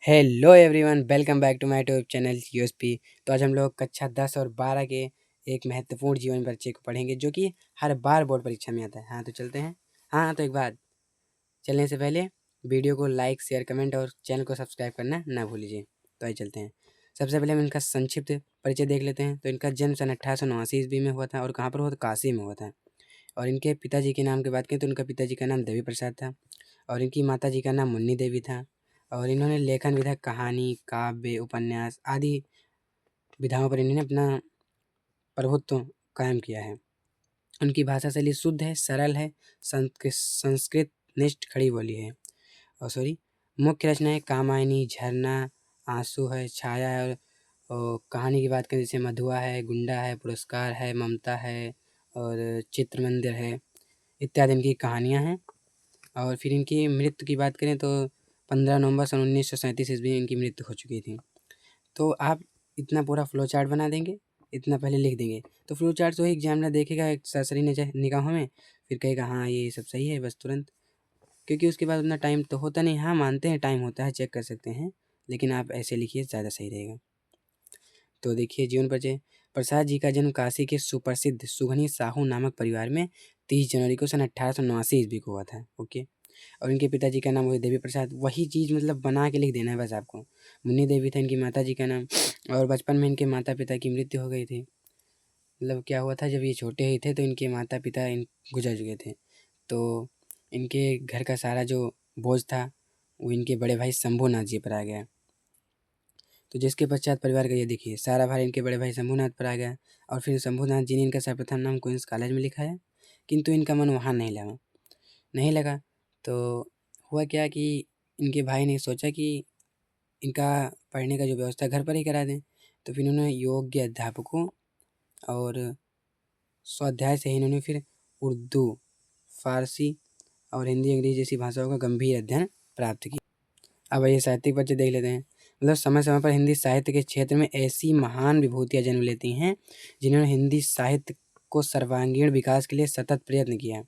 Hello everyone, welcome back to my YouTube channel USP. तो आज हम लोग कक्षा 10 और 12 के एक महत्वपूर्ण जीवन परिचय को पढ़ेंगे जो कि हर बार बोर्ड परीक्षा में आता है। हाँ तो चलते हैं। हाँ तो एक बात, चलने से पहले वीडियो को लाइक शेयर कमेंट और चैनल को सब्सक्राइब करना ना भूलिए। तो आइए चलते हैं। सबसे पहले हम इनका संक्षिप्त परिचय देख लेते हैं। तो इनका जन्म सन 1889 ईस्वी में हुआ था और कहाँ पर हुआ था? काशी में हुआ था। और इनके पिताजी के नाम की बात करें तो इनका पिताजी का नाम देवी प्रसाद था और इनकी माताजी का नाम मुन्नी देवी था। और इन्होंने लेखन विधा, कहानी, काव्य, उपन्यास आदि विधाओं पर इन्होंने अपना प्रभुत्व कायम किया है। उनकी भाषा शैली शुद्ध है, सरल है, संस्कृत निष्ठ खड़ी बोली है। और मुख्य रचनाएं कामायनी, झरना, आंसू है, छाया है। और कहानी की बात करें जैसे मधुआ है, गुंडा है, पुरस्कार है, ममता है और चित्र मंदिर है इत्यादि इनकी कहानियाँ हैं। और फिर इनकी मृत्यु की बात करें तो 15 नवंबर सन 1937 ईस्वी में इनकी मृत्यु हो चुकी थी। तो आप इतना पूरा फ्लो चार्ट बना देंगे, इतना पहले लिख देंगे तो फ्लो चार्ट से ही एग्जामिनर देखेगा एक सरसरी निगाहों में, फिर कहेगा हाँ ये सब सही है बस तुरंत। क्योंकि उसके बाद उतना टाइम तो होता नहीं। हाँ मानते हैं टाइम होता है, चेक कर सकते हैं, लेकिन आप ऐसे लिखिए ज़्यादा सही रहेगा। तो देखिए जीवन परिचय। प्रसाद जी का जन्म काशी के सुप्रसिद्ध सुघनी साहू नामक परिवार में 30 जनवरी को सन 1889 ईस्वी को हुआ था। ओके। और इनके पिताजी का नाम वही देवी प्रसाद, वही चीज़ मतलब बना के लिख देना है बस आपको। मुन्नी देवी था इनकी माता जी का नाम। और बचपन में इनके माता पिता की मृत्यु हो गई थी। मतलब क्या हुआ था, जब ये छोटे ही थे तो इनके माता पिता गुजर चुके थे। तो इनके घर का सारा जो बोझ था वो इनके बड़े भाई शंभूनाथ जी पर आ गया। तो जिसके पश्चात परिवार का ये देखिए सारा भार इनके बड़े भाई शंभूनाथ पर आ गया। और फिर शंभूनाथ जी ने इनका सर्वप्रथम नाम क्वींस कॉलेज में लिखाया, किंतु इनका मन वहाँ नहीं लगा। तो हुआ क्या कि इनके भाई ने सोचा कि इनका पढ़ने का जो व्यवस्था घर पर ही करा दें। तो फिर इन्होंने योग्य अध्यापकों और स्वाध्याय से ही इन्होंने फिर उर्दू, फारसी और हिंदी अंग्रेजी जैसी भाषाओं का गंभीर अध्ययन प्राप्त किया। अब ये साहित्यिक बच्चे देख लेते हैं। मतलब समय समय पर हिंदी साहित्य के क्षेत्र में ऐसी महान विभूतियाँ जन्म लेती हैं जिन्होंने हिंदी साहित्य को सर्वांगीण विकास के लिए सतत प्रयत्न किया।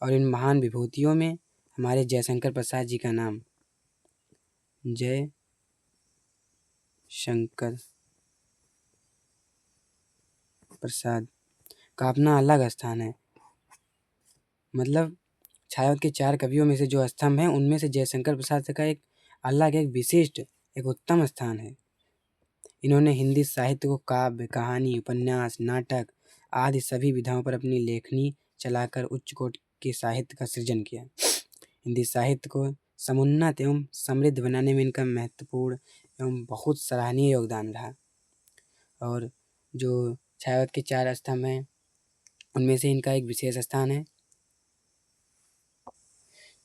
और इन महान विभूतियों में हमारे जयशंकर प्रसाद जी का नाम, जय शंकर प्रसाद का अपना अलग स्थान है। मतलब छायावत के 4 कवियों में से जो स्तंभ हैं उनमें से जयशंकर प्रसाद का एक अलग, एक विशिष्ट, एक उत्तम स्थान है। इन्होंने हिंदी साहित्य को काव्य, कहानी, उपन्यास, नाटक आदि सभी विधाओं पर अपनी लेखनी चलाकर उच्च कोटि के साहित्य का सृजन किया। हिंदी साहित्य को समुन्नत एवं समृद्ध बनाने में इनका महत्वपूर्ण एवं बहुत सराहनीय योगदान रहा। और जो छायावत के 4 स्तंभ हैं उनमें से इनका एक विशेष स्थान है।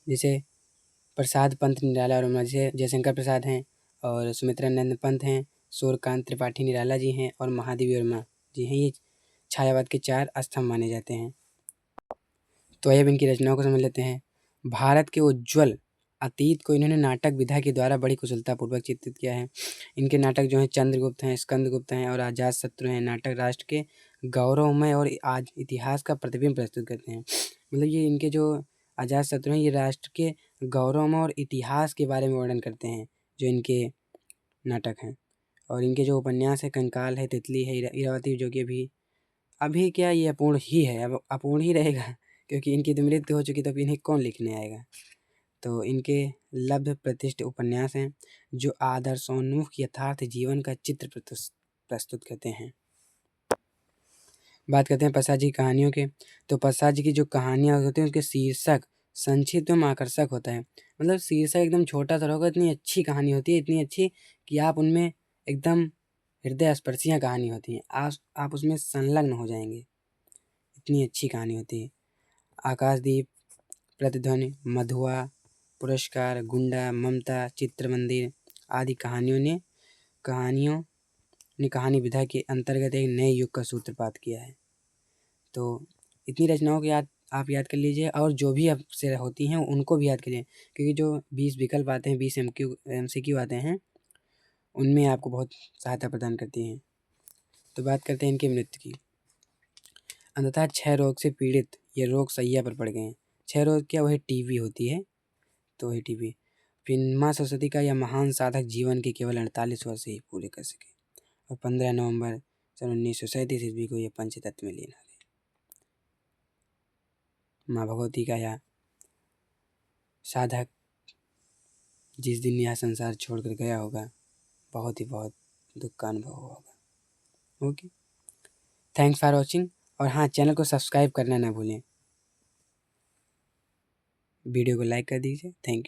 जैसे प्रसाद पंत निराला और जैसे जयशंकर प्रसाद हैं और सुमित्रानंद पंत हैं, सूर्यकांत त्रिपाठी निराला जी हैं और महादेवी वर्मा जी हैं। ये छायावाद के 4 स्तंभ माने जाते हैं। तो अब इनकी रचनाओं को समझ लेते हैं। भारत के उज्ज्वल अतीत को इन्होंने नाटक विधा के द्वारा बड़ी कुशलतापूर्वक चित्रित किया है। इनके नाटक जो हैं चंद्रगुप्त हैं, स्कंदगुप्त हैं और अजातशत्रु हैं। नाटक राष्ट्र के गौरवमय और आज इतिहास का प्रतिबिंब प्रस्तुत करते हैं। मतलब ये इनके जो अजातशत्रु हैं ये राष्ट्र के गौरवमय और इतिहास के बारे में वर्णन करते हैं, जो इनके नाटक हैं। और इनके जो उपन्यास है कंकाल है, तितली है, इरावती, जो कि अभी अभी क्या ये अपूर्ण ही है, अब अपूर्ण ही रहेगा क्योंकि इनकी तो मृत्यु हो चुकी तो अब इन्हें कौन लिखने आएगा। तो इनके लब्ध प्रतिष्ठित उपन्यास हैं जो आदर्शोन्मुख यथार्थ जीवन का चित्र प्रस्तुत करते हैं। बात करते हैं प्रसाद जी कहानियों के। तो प्रसाद जी की जो कहानियाँ होती हैं उसके शीर्षक संक्षिप्त एवं आकर्षक होता है। मतलब शीर्षक एकदम छोटा सा होगा, इतनी अच्छी कहानी होती है, इतनी अच्छी कि आप उनमें एकदम हृदय स्पर्शियाँ कहानी होती हैं, आप उसमें संलग्न हो जाएंगे, इतनी अच्छी कहानी होती है। आकाशदीप, प्रतिध्वनि, मधुआ, पुरस्कार, गुंडा, ममता, चित्र मंदिर आदि कहानियों ने कहानी विधा के अंतर्गत एक नए युग का सूत्रपात किया है। तो इतनी रचनाओं को आप याद कर लीजिए और जो भी आपसे होती हैं उनको भी याद करिए, क्योंकि जो 20 विकल्प आते हैं, 20 MCQ आते हैं, उनमें आपको बहुत सहायता प्रदान करती हैं। तो बात करते हैं इनकी मृत्यु की। अंततः 6 रोग से पीड़ित ये रोग सैया पर पड़ गए हैं। 6 रोग क्या? वही टीबी होती है, तो वही टीबी। फिर माँ सरस्वती का यह महान साधक जीवन के केवल 48 वर्ष ही पूरे कर सके और 15 नवंबर सन 1937 ईस्वी को यह पंचतत्व में लीन हो गए। माँ भगवती का यह साधक जिस दिन यह संसार छोड़कर गया होगा, बहुत दुख का अनुभव होगा। Okay, thanks for watching. और हाँ, चैनल को सब्सक्राइब करना ना भूलें, वीडियो को लाइक कर दीजिए। Thank you.